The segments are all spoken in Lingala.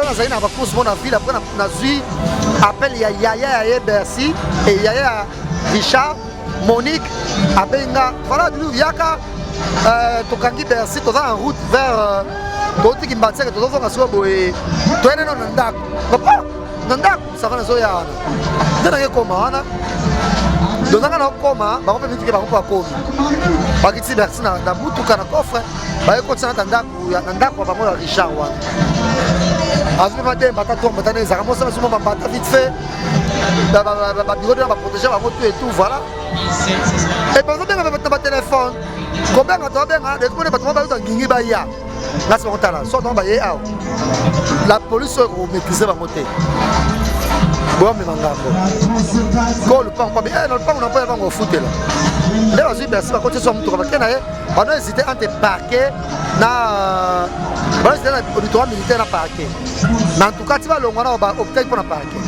Nazali na bakourse mona ville après nazui appel ya Yaya Bercy et Yaya Richard Monique abenga voilà nous yaka tokangi Bercy toza en route vers toti kimbatseke tozo nga so boye toene no ndako papa ndako ça va nazo ya ndana ke koma wana donanga na koma ba ko petike ba ko komi ba kitsi Bercy na butuka na coffre ba ko tsana ndako ba mo Richard wana Azmi madame batato matane zaka mosa suma bambata vite fait ba bureau de ba protéger ba moto et tout voilà et par exemple ba téléphone combien quand on bien de comment ba to ba ngingi ba ya là c'est on tala so on ba ye a la police au maîtriser ba moté bon mais mangambo ko le pas bien non pas on pas ba ngo fouter là là aussi merci ba côté so mutu ba kena ye ba no hésiter entre parquet na ba c'est le auditoire militaire na parquet mais en tout cas tu vas le ngwana ba hôpital pour na parquet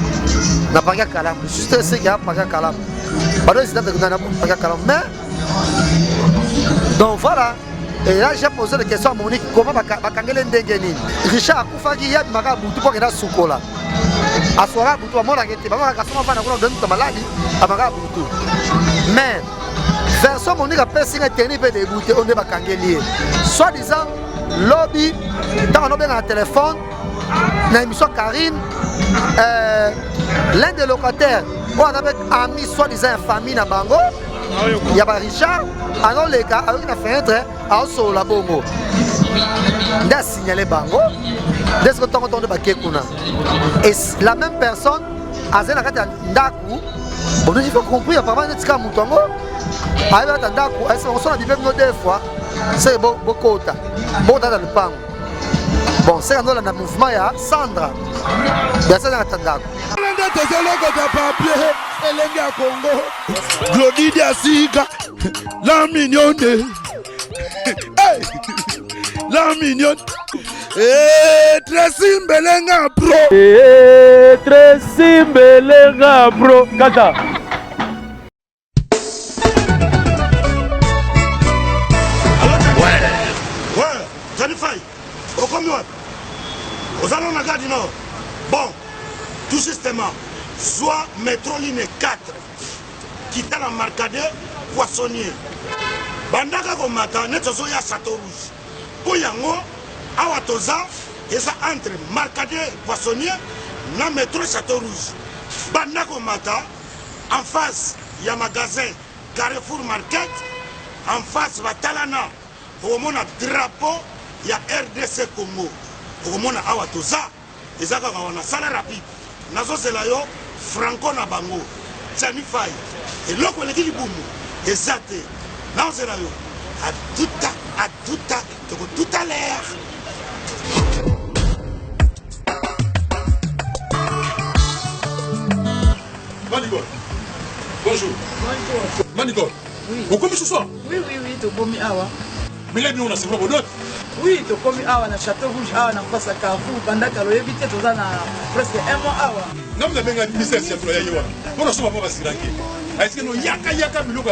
na parquet Kalam juste c'est qu'il y a parquet Kalam ba no hésiter de na parquet Kalam mais donc voilà. Et là j'ai posé des questions à Monique comment ba kangele ndenge nini Richard akufaki ya maka butu pour que na sukola aswara butu amona ngete ba maka soma fana kuna donne ta maladie amaka butu mais version Monique a passé un tennis de dégoûté on est ba kangeli soit disant lobby dans un téléphone na émission Karine l'un des locataires on avait ami soit disant famille na bango il y a Richard alors les gars avec la fenêtre à sur la bongo n'a signalé bango dès que ton de bakekuna et la même personne a zela kata ndaku on a dit faut comprendre apparemment netika mutongo avec ndaku est-ce qu'on s'en a dit même deux fois c'est beaucoup bon dans le pan bon c'est dans le mouvement ya Sandra bien ça dans ndaku Elenga Congo, Glody Diasiga, la mignonne, hey, la mignonne, Tracy Mbelenga Pro, Tracy Mbelenga Pro, Kata. Ouais, Janifai, au commun, aux allons à Gadi Nord. Bon, tout justement. Soit métro ligne 4 qui est la marcade poissonnier bandaka komata netso ya Château Rouge pour yango awa toza eza entre marcade poissonnier na métro Château Rouge bandaka komata en face ya magasin Carrefour Market en face batalana omona drapeau ya RDC Congo omona awa toza eza kaka wana sala rapide nazo zela yo Franco na bango Janifai et loko leki libumu ezate nazo zela yo à tout à l'heure. Manigol, bonjour. Bonjour. Manigol, oui. Vous commis ce soir? Oui, tu commis awa. Mais là, on a c'est vraiment d'autres. Oui, tu commis awa na Château Rouge, awa na face à Carrefour, pendant que l'on évite tout ça presque un mois awa. Non, mais bien, ministère, c'est pour y avoir. On a souvent pas s'irranger. Est-ce que nous yaka miloko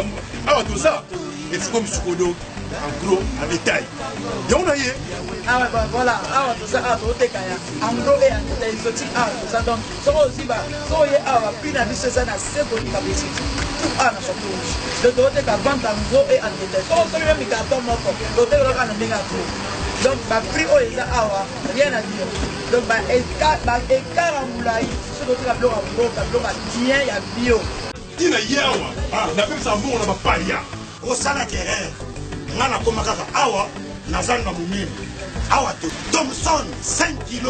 awa tout ça? Et c'est comme ce qu'on en gros, en détail. Y'a on a yé. Ah ouais, voilà, awa tout ça, awa tout kaya. En gros et en détail, sorti awa tout ça. Donc, ça aussi, so yé awa, puis na biche ça na c'est pour capacité. Tout awa na Château Rouge. Le doté ka vente en gros et en détail. So so même carton moko, doté ka na menga tout. Donc, prix au les awa, rien à dire. Donc, écart en moulaï, ce doté ka bloc en gros, ka bloc à tien, il y a bio. Tina yawa, na même ça bon on a pas paria. Au salaire ngana koma kaka awa nazanga mumimi awa to Thomson 5 kg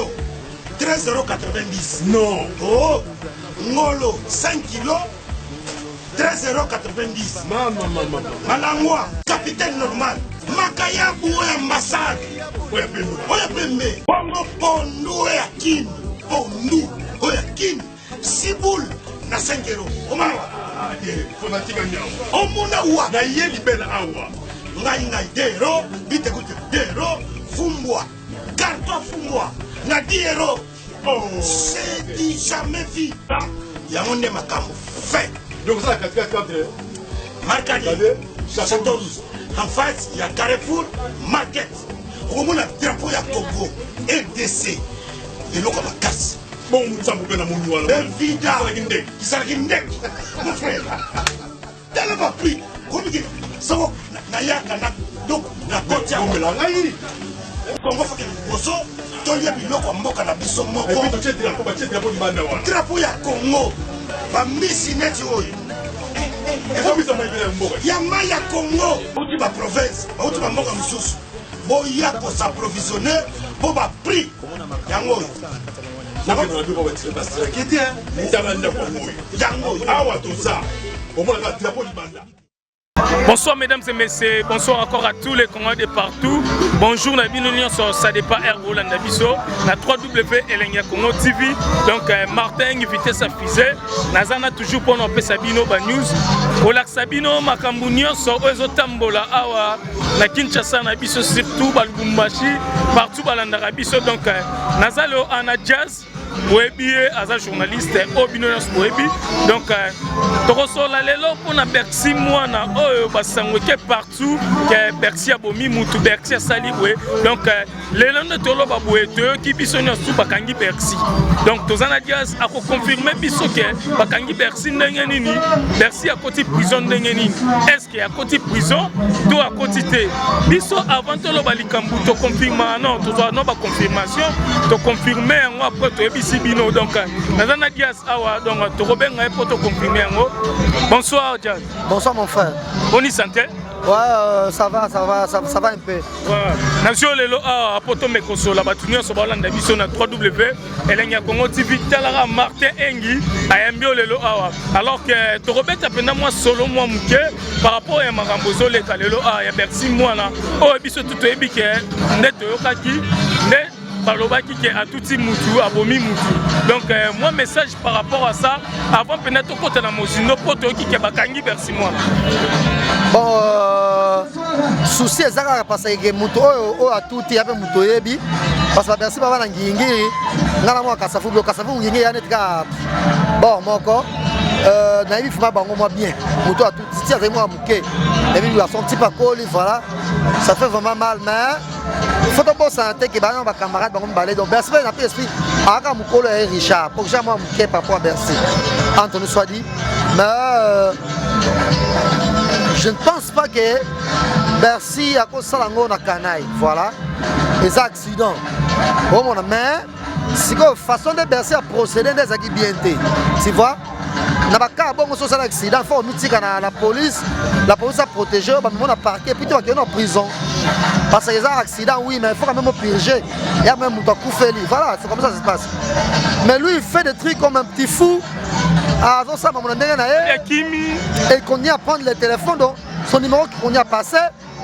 13,90 €. Non. Oh ngolo 5 kg 13,90 €. Maman. Malangwa capitaine normal makaya buwe ambassade Oya pembe. oya pembe bongo pondu ya kin pondu oya kin sibul na 5 €. Omawa Fanatique en yawa. omuna wa Na yé libelle awa. ngai dero bite kuti dero fumbwa carton fumbwa na 10 €. Oh. C'est du jamais vu. Yango nde makambo fait. Donc ça, 4 Marcadi Château Rouge en face il y a Carrefour Market. Au moins drapeau ya Congo RDC eloko makasi. Bon, Moutsambo pe na moni wana. Evida. Kisalaki ndenge. Mon frère. Tala ba pris. Comme que ça na yaka na donc na kotia ngomela ngai. Kongo fa ke boso tolia biloko mboka na biso moko. Et puis to chetira ko ba chetira po banda wana. Drapeau ya Congo. Ba misi neti oyo. Ya maya Congo. Outi ba province, outi ba mboka mususu. Boya ko s'approvisionner pour ba prix. Yango. Bonsoir mesdames et messieurs, bonsoir encore à tous les Congolais de partout. Bonjour Nabi Nounion sur Sadepa Air Roland Nabiso, la 3W Elenia Congo TV. Donc Martin invité sa fusée. Nazana toujours pour nous Sabino ba news. Olak Sabino Makambunio sur Ozotambola Awa, la Kinshasa Nabiso surtout Balbumbashi, partout Balanda Nabiso. Donc Nazalo Ana Jazz. Webi aza journaliste Obinonos Webi donc tokosola lelo pona Bercy mwana oyo basangweke partout que Bercy abomi mutu Bercy sali we donc lelo ndo tolo babwe to ki biso nyosu bakangi Bercy donc tozana dias ako confirmer biso que bakangi Bercy ndenge nini Bercy a côté prison ndenge nini est-ce que a côté prison to a côté te biso avant tolo balikambu to confirmer non to no ba confirmation to confirmer ngo après to Sibino donc Nazana Diaz awa donc Torobenga pour te confirmer. Bonsoir Diaz. Bonsoir mon frère. Bonne santé. Ouais, ça va un peu. Nation lelo a poto me konsola batunyo so balanda biso na 3W Elenia Congo TV talara Martin Engi ayambio lelo awa alors que Torobeta pena moi solo moi muke par rapport à marambozo le lelo a ya Bercy mwana o biso tuto ebike ndeto yokaki ne balobaki ke atuti mutu abomi mutu donc moi message par rapport à ça avant peut-être côté na mozino poto ki ke bakangi Bercy moi bon souci ezaka parce que mutu o atuti ape mutu yebi parce que Bercy baba na ngingi ngana moi kasafu ngingi ya netka bon moko na yebi fuma bango moi bien mutu atuti ti azai moi muke et puis a son petit pakoli voilà ça fait vraiment mal mais faut d'abord sentir que bah camarades vont baller donc Bercy n'a pas esprit aka mukolo et Richard pour que jamais muke par rapport à Bercy entre nous soit dit mais je ne pense pas que Bercy a cause ça na canaille voilà les accidents bon mon mais c'est que façon de Bercy à procéder des acquis bien tu vois na baka bon so ça accident faut mitika na la police a protégé ba mon a parqué puis tu vas en prison parce que les accidents oui mais il faut quand même purger il y a même muta koufeli voilà c'est comme ça se passe mais lui il fait des trucs comme un petit fou ah donc ça mon ndenge na et qu'on y a prendre le téléphone donc son numéro qu'on y a passé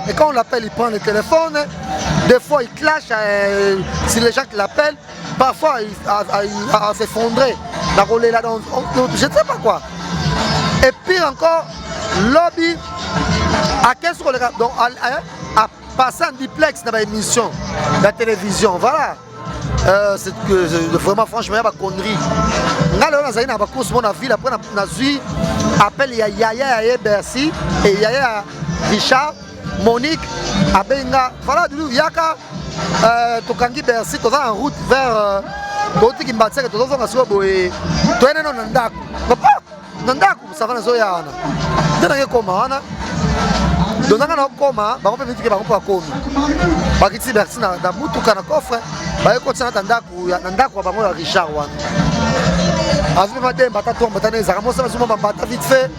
et quand on l'appelle il prend le téléphone des fois il clash si les gens qui l'appellent parfois il s'effondrer la relais là dans je ne sais pas quoi et puis encore lobby à 15 donc à passer en duplex dans l'émission la télévision voilà c'est que vraiment franchement il y a des conneries ngalo na zaina ba course mon ville après na zui appelle Yaya et Bercy et Yaya Richard Monique abenga voilà du yaka tokangi Bercy toza en route vers Toti Kimbatseke tozo nga so boye toene no ndako papa ndako savana zo yana ndana ye koma wana donanga na koma ba ko mitike ba ko akomi bakiti Bercy na mutuka na coffre ba ko tsana ndako ba mo ya Richard wana azu ma demba ta tomba tane za mo sa mo ba bata vite fait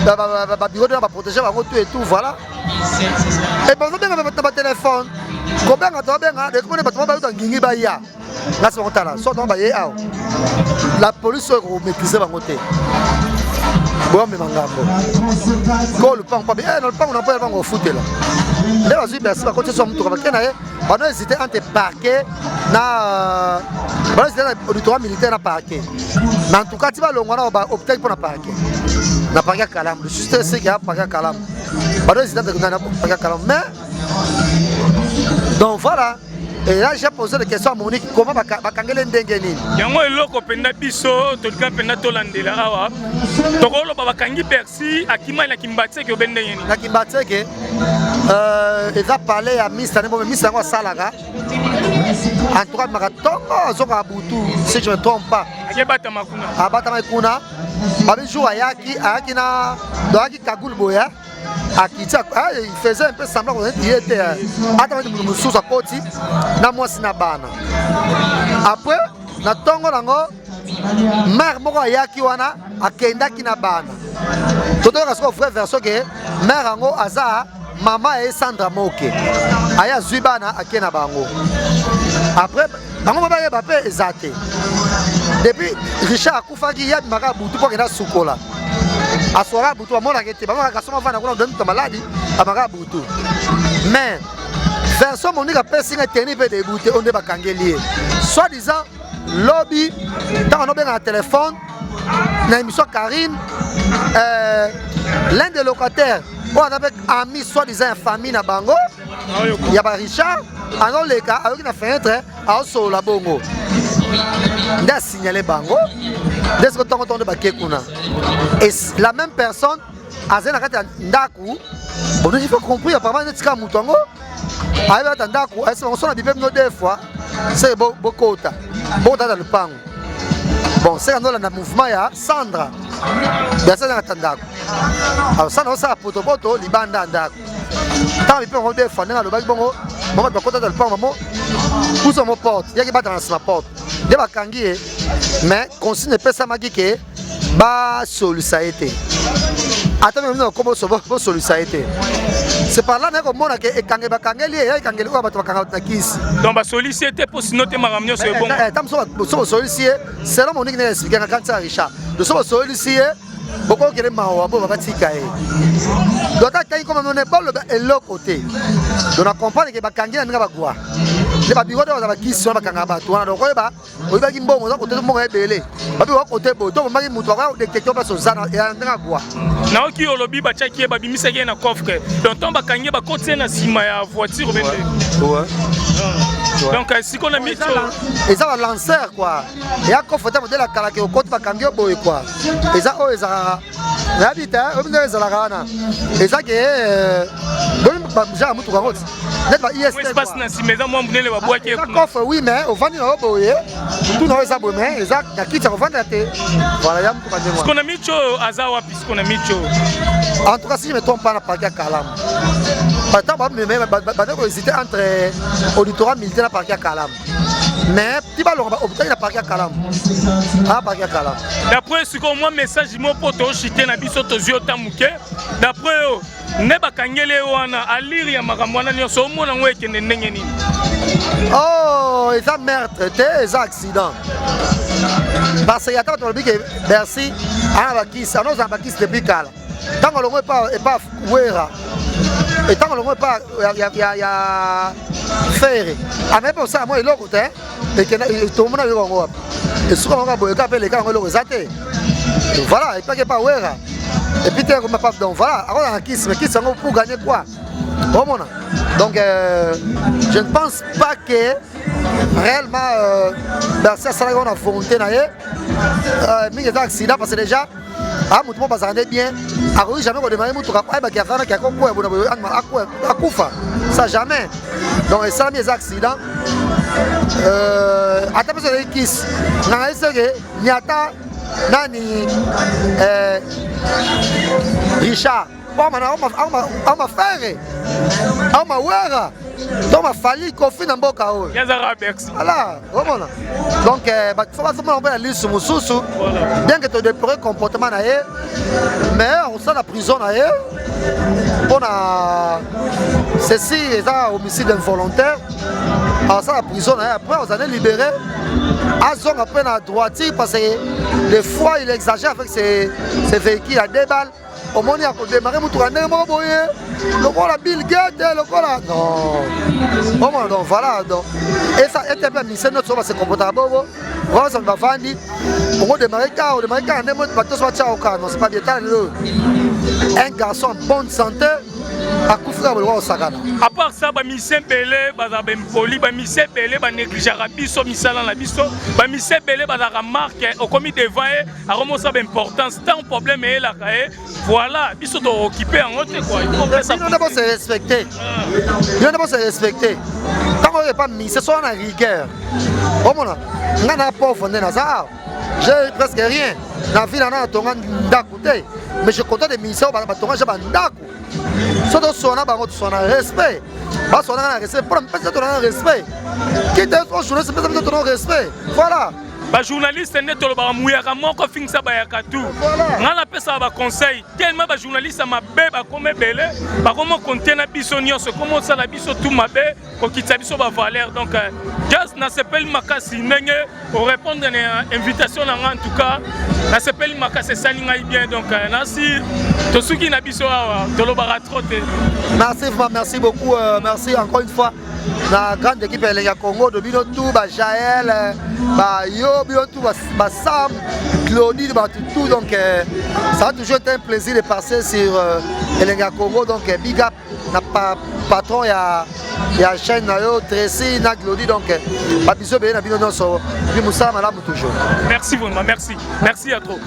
ba bureau de ba protéger ba tout et tout voilà et ba zo benga ba téléphone ko benga to benga de ko ne ba to ba ngingi ba ya là c'est mon soit on va y aller la police est maîtrisée par côté bon mais mangambo quand le pan pas bien le pan on n'a pas le foot là là vas-y merci par contre sur mon tour parce que on a hésité entre parquet na voilà c'est l'auditoire militaire na parquet mais en tout cas tu vas long on a opté pour na parquet na parquet Kalam le juste c'est qu'il y a parquet Kalam on a hésité entre na parquet Kalam mais donc voilà. Et là j'ai posé des questions à Monique comment bakangele ndenge nini yango eloko penda biso tolika penda tolandela awa tokolo bakangi Bercy akima na Kimbatseke obende yeni na Kimbatseke eza parler à Miss Tanebo Miss yango salaka En tout cas, Maratongo, Zoka Boutou, si je ne me trompe pas. Abatama Kuna. Babijou Ayaki, Ayakina, Doaki Kagoul Boya. Il faisait un peu semblant qu'il était sous sa côte, na moi sinabana. Après, na tongo nango, mère moko Ayaki wana, akenda kinabana. Toto kasko frère verso que mère ango aza mama et Sandra Moke. Aya Zubana akena bango. Après, bango mabaya bape ezate. Depuis Richard Koufagi yab maka butu pour kena sukola. Aswara butu amona kete bango kasoma vana kuna donne maladi amaka butu. Mais version Monique pesinga teni pe débuter on débat kangelier. Soit disant lobby tant on a bien un téléphone na émission Karine l'un des locataires on avec ami soit disant famille na bango il y a pas Richard alors les cas avec une fenêtre à sur la bongo n'a signalé bango dès que tant on de bakekuna et la même personne a zena kata ndaku bon il faut comprendre apparemment tika mutongo ayo tandaku est-ce qu'on sonne bipem no deux fois c'est bokota bokota dans le pango bon c'est quand on a mouvement ya Sandra personne n'a tandaku alors ça non ça poto libanda ndaku tant bipem no deux fois na le bongo maman bokota dans le pango maman pousse mon porte il y a qui bat dans la porte de bakangi mais consigne pesa magike ba solusaité attends même comment so solusaité c'est par là que mon que kange bakangeli et kangeli ko bato bakanga na kisi donc ba sollicité pour sinon te maramnyo c'est bon tam so sollicité c'est là Monique n'a expliqué quand ça Richard de so sollicité beaucoup qui est mawa bo batika e donc quand comme on est bon et l'autre côté donc on comprend que bakangi na bagwa les babiro de ba kisi so bakanga bato wana donc ba oyiba ki mbongo za côté mbongo ebele babi wa côté bo to maki mutu wa détecteur ba so zana ya ndanga gwa na oki olobi ba chaki ba bimisa ke na coffre donc ton bakangi ba côté na sima ya voiture bende donc si qu'on a mis et ça va lanceur quoi et à coffre de la kala ke au côté bakangi boy quoi et ça oh ça l'habitat on est dans la rana et ça que bon ja mutu kwa route net ba IST passe na si maison moi mbunele ba boaki coffre oui mais au vendre na boye tout na ça bon mais ça na kitcha au vendre te voilà ya mutu kandengo ce qu'on a mis azawa puis ce qu'on a mis en tout cas si je me trompe pas na parc à Kalam pas tant ba mais hésiter entre auditorat militaire na parc à Kalam mais petit ballon hôpital na parc à Kalam ah parc à Kalam d'après ce qu'on moi message mo poto chité na biso tozio tamuke d'après ne bakangele wana aliri ya makambo wana nyonso omona ngo ekende ndenge nini oh eza meurtre te eza accident parce que yata tolobi ke Bercy ana bakisi anoza bakisi depuis kala ntango longo epa wera etango longo epa ya fere amepe osala mwa eloko te tomona eloko wapi esuka moko boyeka mpe leka yango eloko eza te voilà epaki epa wera et puis donc voilà alors la kiss mais qui sont pour gagner quoi bon donc je ne pense pas que réellement Bercy ça on a volonté na mais il y a accident parce que déjà ah mutu mo bazane bien alors jamais on démarrer mutu ka ba ki afana ki akoko akufa ça jamais donc ça mes accidents attends parce que kiss na ese que nyata nani Richard on m'a fait on m'a wera donc m'a fallu confier dans mboka o yazara Bercy voilà vraiment donc faut pas seulement on la liste mususu bien que tu déplorer comportement na ye mais on sort la prison na ye on a ceci est un homicide involontaire alors ça la prison na ye après on s'en est libéré Azong après la droiture parce que des fois il exagère avec ses véhicules à 2 balles. Au moment où il a démarré, il a dit la Bill Gates, non. Donc voilà. Donc. Et ça était bien mis, c'est notre chose, c'est comportable. Voilà, ça va vendre. On va démarrer car on démarre car on est pas soit ciao car non c'est pas bien. Un garçon en bonne santé a couvert le roi au Sagana. À part ça, ba mission belé, ba za ben poli, ba mission belé, ba négligera biso misala na biso, ba mission belé ba za remarque au commis devant a remonter l'importance tant problème est là voilà, biso doit occuper en autre quoi. Il faut que ça. Il doit se respecter. Il doit se respecter. Quand soki pas mise soki na rigueur omona nga na pauvre nde naza j'ai presque rien na vie nana natonga ndako te mais je content de mise oyo batonga ja bandako so tosona bango tosona respect basona nga na respect mpona mpesa tona na respect kite ojournaliste mpesa biso tona respect voilà bajournaliste nde tolobaka muyaka moko fingisa bayaka tu nga napesaka baconseil tellement bajournaliste mabe bakoma ebele bakoma konte na biso nyonso ekoma osala biso tu mabe kokitisa biso bavaler donc jazz nasepeli makasi ndenge orépondre na invitation na nga en tout cas nasepeli makasi esali ngai bien donc nasi tosuki na biso awa tolobaka trop te merci beaucoup merci encore une fois la grande équipe Elenga Congo de bino tout Jaël yo bino tout Sam Claudie tout donc ça a toujours été un plaisir de passer sur Elenga Congo donc big up na patron ya chaîne na yo Tracy na Claudie donc ba biso be na bino nyonso bi musala malamu toujours. Merci vraiment, merci à trop.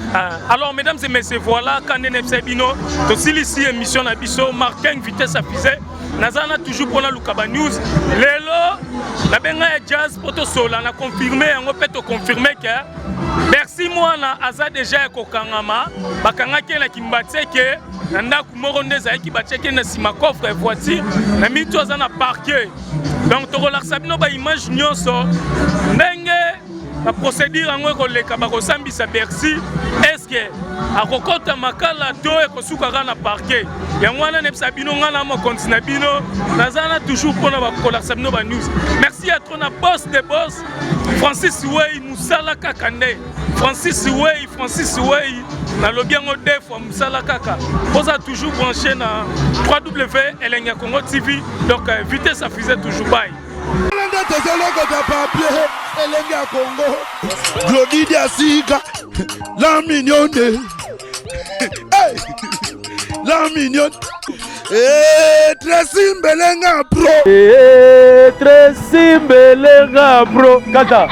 Alors mesdames et messieurs, voilà quand NFC bino to ici émission na biso Martin vitesse à fusée nazana toujours pour la Lukaba News lelo la benga ya jazz poto sola na confirmer yango peut te confirmer que merci moi na aza déjà kokangama bakanga ke na kimbateke na ndaku moko ndeza ki bateke na sima coffre voiture na mito aza na parquet donc to relaxa bino ba image nyonso ndenge la procédure en koleka bakosambisa Bercy est-ce que akokota makala to ekosukaka na parquet yango wana nebisa bino nga na mokonzi na bino nazana toujours mpona bakolakisa bino ba news merci à trop na boss de boss Francis Wey musala kaka nde Francis Wey nalobi yango deux fois musala kaka poza toujours branché na www.Elenga Congo TV donc vitesse à fusée toujours bye. Elenga Congo, Glody Diasiga, la mignonne, hey, la mignonne, Tracy Mbelenga bro, Tracy Mbelenga bro, kata.